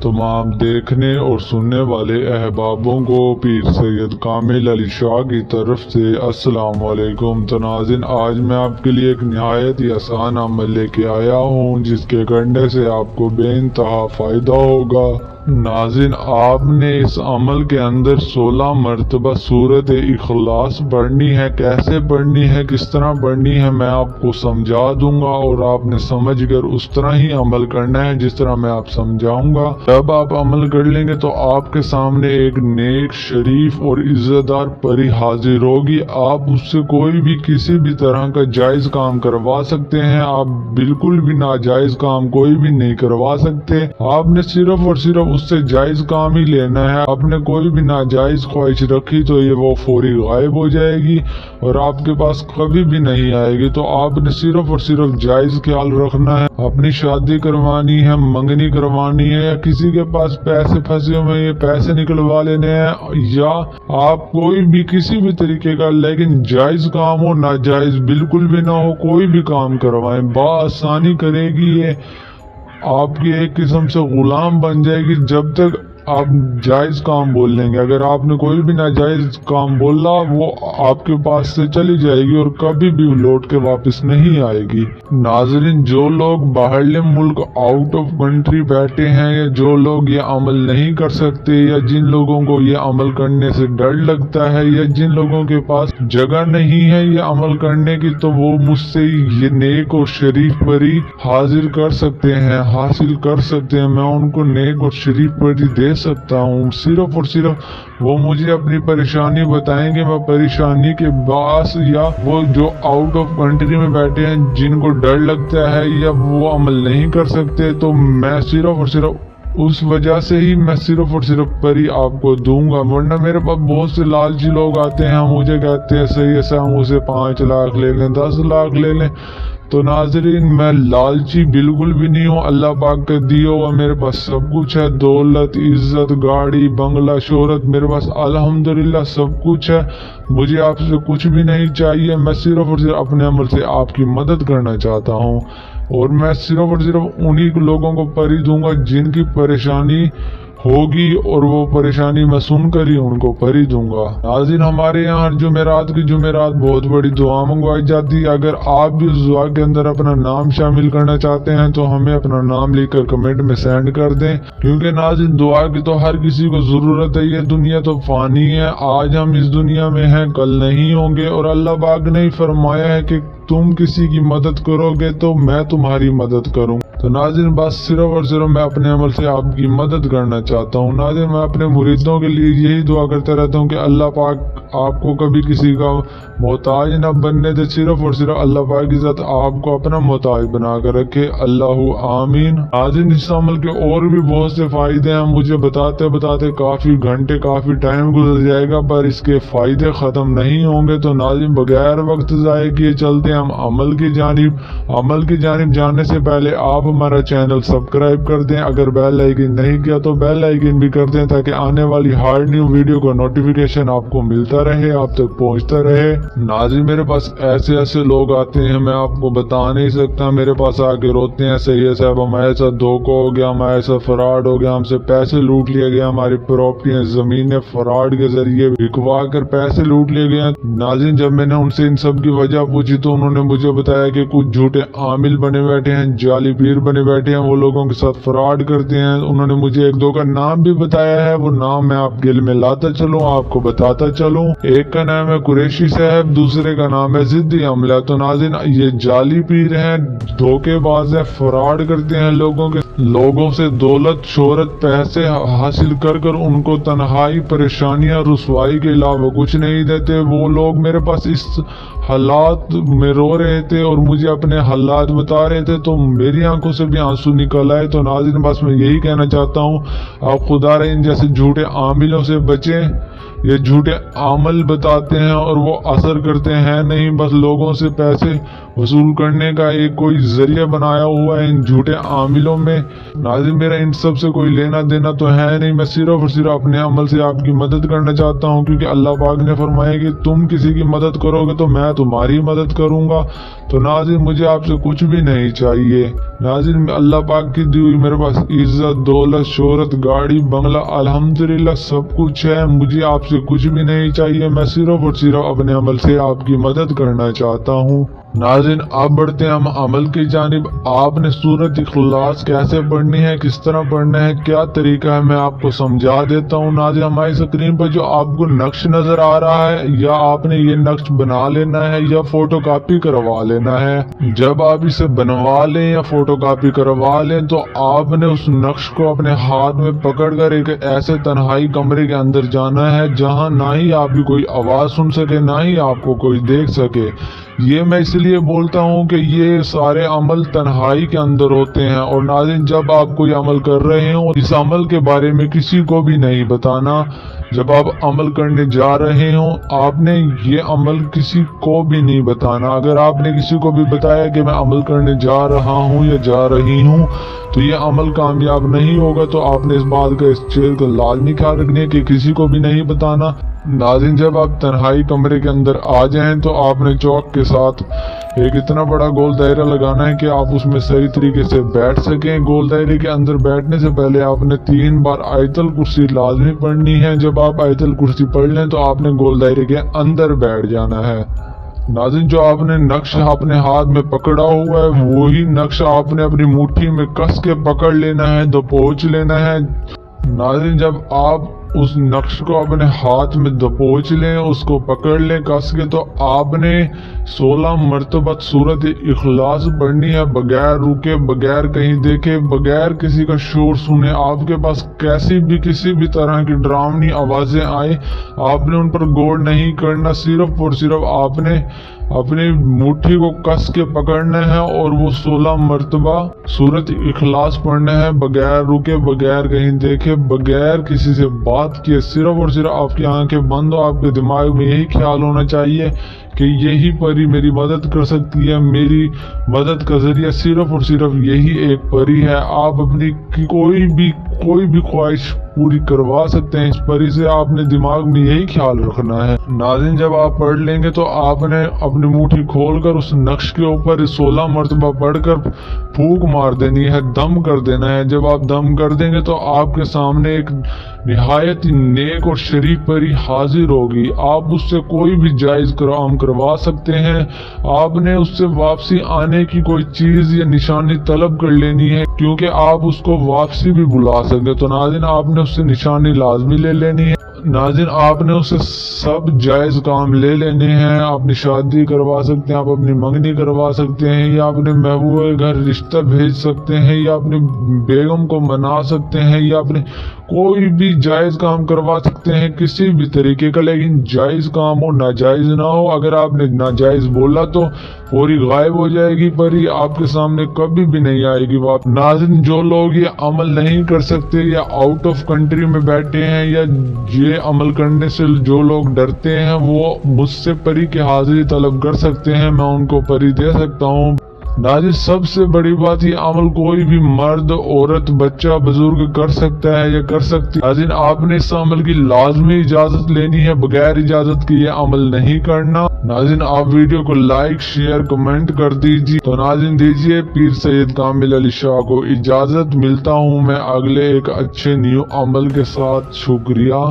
तमाम देखने और सुनने वाले अहबाबों को पीर सैयद कामिल अली शाह की तरफ से अस्सलाम वालेकुम। तो नाज़रीन, आज मैं आपके लिए एक निहायत ही आसान अमल लेके आया हूँ जिसके करने से आपको बेइंतहा फ़ायदा होगा। नाज़रीन, आपने इस अमल के अंदर 16 मरतबा सूरत इखलास पढ़नी है। कैसे पढ़नी है, किस तरह पढ़नी है, मैं आपको समझा दूंगा और आपने समझ कर उस तरह ही अमल करना है जिस तरह मैं आप समझाऊंगा। जब आप अमल कर लेंगे तो आपके सामने एक नेक, शरीफ और इज्जतदार परी हाजिर होगी। आप उससे कोई भी किसी भी तरह का जायज काम करवा सकते हैं। आप बिल्कुल भी नाजायज काम कोई भी नहीं करवा सकते। आपने सिर्फ और सिर्फ उससे जायज काम ही लेना है। आपने कोई भी नाजायज ख्वाहिश रखी तो ये वो फौरी गायब हो जाएगी और आपके पास कभी भी नहीं आएगी। तो आपने सिर्फ और सिर्फ जायज ख्याल रखना है। अपनी शादी करवानी है, मंगनी करवानी है, या किसी के पास पैसे फंसे हुए हैं, पैसे निकलवा लेने हैं, या आप कोई भी किसी भी तरीके का लेकिन जायज काम हो, नाजायज बिल्कुल भी ना हो, कोई भी काम करवाएं, बआसानी करेगी ये। आपकी एक किस्म से गुलाम बन जाएगी जब तक आप जायज काम बोल लेंगे। अगर आपने कोई भी नाजायज काम बोला वो आपके पास से चली जाएगी और कभी भी लौट के वापस नहीं आएगी। नाजरीन, जो लोग बाहरले मुल्क आउट ऑफ कंट्री बैठे हैं, या जो लोग ये अमल नहीं कर सकते, या जिन लोगों को ये अमल करने से डर लगता है, या जिन लोगों के पास जगह नहीं है ये अमल करने की, तो वो मुझसे ये नेक और शरीफ परी हासिल कर सकते हैं। मैं उनको नेक और शरीफ परी दे सकता हूँ। सिर्फ और सिर्फ वो मुझे अपनी परेशानी बताएंगे। मैं परेशानी के बास, या वो जो आउट ऑफ कंट्री में बैठे हैं जिनको डर लगता है या वो अमल नहीं कर सकते, तो मैं सिर्फ और सिर्फ उस वजह से ही मैं सिर्फ और सिर्फ परी आपको दूंगा। वरना मेरे पास बहुत से लालची लोग आते हैं, मुझे कहते हैं सही ऐसा हम उसे 5 लाख ले लें, 10 लाख ले लें। तो नाजरीन, मैं लालची बिल्कुल भी नहीं हूँ। अल्लाह पाक का दिया हुआ मेरे पास सब कुछ है, दौलत, इज्जत, गाड़ी, बंगला, शोहरत, मेरे पास अल्हम्दुलिल्लाह सब कुछ है। मुझे आपसे कुछ भी नहीं चाहिए। मैं सिर्फ और सिर्फ अपने अमल से आपकी मदद करना चाहता हूँ, और मैं सिर्फ और सिर्फ उन्हीं लोगों को परी दूंगा जिनकी परेशानी होगी, और वो परेशानी मैं सुनकर ही उनको परी दूंगा। नाज़रीन, हमारे यहाँ जुमेरात की जुमेरात बहुत बड़ी दुआ मंगवाई जाती है। अगर आप भी उस दुआ के अंदर अपना नाम शामिल करना चाहते हैं तो हमें अपना नाम लिखकर कमेंट में सेंड कर दें, क्योंकि नाज़रीन दुआ की तो हर किसी को जरूरत है। ये दुनिया तो फानी है, आज हम इस दुनिया में हैं, कल नहीं होंगे, और अल्लाह पाक ने फरमाया है कि तुम किसी की मदद करोगे तो मैं तुम्हारी मदद करूँ। तो नाज़रीन, बस सिर्फ और सिर्फ मैं अपने अमल से आपकी मदद करना चाहता हूँ। नाज़रीन, मैं अपने मुरीदों के लिए यही दुआ करता रहता हूँ कि अल्लाह पाक आपको कभी किसी का मोहताज न बनने दे। सिर्फ और सिर्फ अल्लाह पाक की ज़ात आपको अपना मोहताज बना कर रखे। अल्लाहु आमीन। नाज़रीन, इस अमल के और भी बहुत से फायदे हैं। मुझे बताते बताते काफी घंटे, काफी टाइम गुजर जाएगा, पर इसके फायदे खत्म नहीं होंगे। तो नाज़रीन, बगैर वक्त ज़ाये किए चलते हम अमल की जानिब जाने से पहले आप हमारा चैनल सब्सक्राइब कर दें। अगर बेल आइकन नहीं किया तो बेल आइकन भी कर दें, ताकि आने वाली हर न्यू वीडियो का नोटिफिकेशन आपको मिलता रहे, आप तक पहुंचता रहे। नाज़रीन, मेरे पास ऐसे लोग आते हैं, मैं आपको बता नहीं सकता। मेरे पास आके रोते हैं, सही है साहब हमारे साथ धोखा हो गया, हमारे साथ फ्रॉड हो गया, हमसे पैसे लूट लिए गए, हमारी प्रॉपर्टियां, जमीनें फ्रॉड के जरिए बिकवा कर पैसे लूट लिए गए। नाज़रीन, जब मैंने उनसे इन सब की वजह पूछी तो उन्होंने मुझे बताया कि कुछ झूठे आमिल बने बैठे हैं, जाली पीर बने बैठे हैं, वो लोगों के साथ फ्रॉड करते हैं। उन्होंने मुझे एक दो का नाम भी बताया है, वो नाम मैं आपके लिए में लाता चलूं, आपको बताता चलूं। एक का नाम है कुरैशी साहब, दूसरे का नाम है जिद्दी अमला। तो नाज़रीन, ये जाली पीर हैं, धोखेबाज है, फ्रॉड करते हैं, लोगों से दौलत, शोहरत, पैसे हासिल कर उनको तन्हाई, परेशानियां, रुसवाई के अलावा कुछ नहीं देते। वो लोग मेरे पास इस हालात में रो रहे थे और मुझे अपने हालात बता रहे थे, तो मेरी आंखों से भी आंसू निकल आए। तो नाज़रीन, बस मैं यही कहना चाहता हूँ, आप खुदा इन जैसे झूठे आमिलों से बचें। ये झूठे अमल बताते हैं और वो असर करते हैं नहीं, बस लोगों से पैसे वसूल करने का एक कोई जरिया बनाया हुआ है इन झूठे आमिलों में। नाज़रीन, मेरा इन सब से कोई लेना देना तो है नहीं। मैं सिर्फ और सिर्फ अपने अमल से आपकी मदद करना चाहता हूँ, क्योंकि अल्लाह पाक ने फरमाया कि तुम किसी की मदद करोगे तो मैं तुम्हारी मदद करूंगा। तो नाज़रीन मुझे आपसे कुछ भी नहीं चाहिए। नाज़रीन अल्लाह पाक की दी हुई मेरे पास इज्जत, दौलत, शोहरत, गाड़ी, बंगला अल्हम्दुलिल्लाह सब कुछ है। मुझे आपसे कुछ भी नहीं चाहिए। मैं सिर्फ और सिर्फ अपने अमल से आपकी मदद करना चाहता हूँ। नाज़रीन अब बढ़ते हैं हम अमल की जानिब। आपने सूरत इखलास कैसे पढ़नी है, किस तरह पढ़ना है, क्या तरीका है, मैं आपको समझा देता हूँ। नाज़रीन हमारी स्क्रीन पर जो आपको नक्श नजर आ रहा है, या आपने ये नक्श बना लेना है या फोटो कॉपी करवा लेना है। जब आप इसे बनवा लें या फोटो कॉपी करवा लें तो आपने उस नक्श को अपने हाथ में पकड़कर एक ऐसे तन्हाई कमरे के अंदर जाना है जहाँ ना ही आपकी कोई आवाज सुन सके, ना ही आपको कोई देख सके। ये मैं इसलिए बोलता हूँ कि ये सारे अमल तन्हाई के अंदर होते हैं। और नाज़रीन जब आप कोई अमल कर रहे हो, इस अमल के बारे में किसी को भी नहीं बताना। जब आप अमल करने जा रहे हो आपने ये अमल किसी को भी नहीं बताना। अगर आपने किसी को भी बताया कि मैं अमल करने जा रहा हूँ या जा रही हूँ तो ये अमल कामयाब नहीं होगा। तो आपने इस बात का, इस चीज का लाजमी ख्याल रखना है कि किसी को भी नहीं बताना। नाज़रीन जब आप तन्हाई कमरे के अंदर आ जाएं तो आपने चौक के साथ एक इतना बड़ा गोल दायरा लगाना है कि आप उसमें सही तरीके से बैठ सकें। गोल दायरे के अंदर बैठने से पहले आपने 3 बार आयतल कुर्सी लाजमी पढ़नी है। जब आप आयतल कुर्सी पढ़ लें तो आपने गोल दायरे के अंदर बैठ जाना है। नाज़रीन जो आपने नक्श अपने हाथ में पकड़ा हुआ है वही नक्श आपने अपनी मुट्ठी में कस के पकड़ लेना है, दबोच लेना है। नाज़रीन जब आप उस नक्श को अपने हाथ में दबोच लें, उसको पकड़ लें कस के, तो आपने 16 मरतबा सूरत इखलास पढ़नी है, बगैर रुके, बगैर कहीं देखे, बगैर किसी का शोर सुने। आपके पास कैसी भी किसी भी तरह की डरावनी आवाजें आए आपने उन पर गौर नहीं करना। सिर्फ और सिर्फ आपने अपनी मुट्ठी को कस के पकड़ना है और वो 16 मरतबा सूरत इखलास पढ़ना है, बगैर रुके, बगैर कहीं देखे, बगैर किसी से बात किए। सिर्फ और सिर्फ आपकी आंखें बंद हो, आपके दिमाग में यही ख्याल होना चाहिए कि यही परी मेरी मदद कर सकती है। मेरी मदद का जरिया सिर्फ और सिर्फ यही एक परी है। आप अपनी कोई भी ख्वाहिश पूरी करवा सकते हैं इस परी से। आपने दिमाग में यही ख्याल रखना है। नाज़रीन जब आप पढ़ लेंगे तो आपने अपनी मुट्ठी खोलकर उस नक्श के ऊपर 16 मरतबा पढ़कर फूंक मार देनी है, दम कर देना है। जब आप दम कर देंगे तो आपके सामने एक निहायत नेक और शरीफ परी हाजिर होगी। आप उससे कोई भी जायज काम करवा सकते हैं। आपने उससे वापसी आने की कोई चीज या निशानी तलब कर लेनी है क्योंकि आप उसको वापसी भी बुला सकते। तो नाज़रीन आपने उससे निशानी लाजमी ले लेनी है। नाज़रीन आपने उससे सब जायज काम ले लेने हैं। अपनी शादी करवा सकते हैं, आप अपनी मंगनी करवा सकते हैं, या अपने महबूब घर रिश्ता भेज सकते हैं, या अपनी बेगम को मना सकते हैं, या अपने कोई भी जायज काम करवा सकते हैं किसी भी तरीके का। लेकिन जायज काम हो, नाजायज ना हो। अगर आपने नाजायज बोला तो फौरी गायब हो जाएगी परी, आपके सामने कभी भी नहीं आएगी वापस। नाज़रीन जो लोग ये अमल नहीं कर सकते या आउट ऑफ कंट्री में बैठे हैं या ये अमल करने से जो लोग डरते हैं वो मुझसे परी की हाजिरी तलब कर सकते हैं, मैं उनको परी दे सकता हूँ। नाज़रीन सबसे बड़ी बात ये अमल कोई भी मर्द, औरत, बच्चा, बुजुर्ग कर सकता है या कर सकती है। नाज़रीन आपने इस अमल की लाजमी इजाजत लेनी है, बगैर इजाजत के ये अमल नहीं करना। नाज़रीन आप वीडियो को लाइक, शेयर, कमेंट कर दीजिए। तो नाज़रीन दीजिए पीर सैयद कामिल अली शाह को इजाजत। मिलता हूँ मैं अगले एक अच्छे न्यू अमल के साथ। शुक्रिया।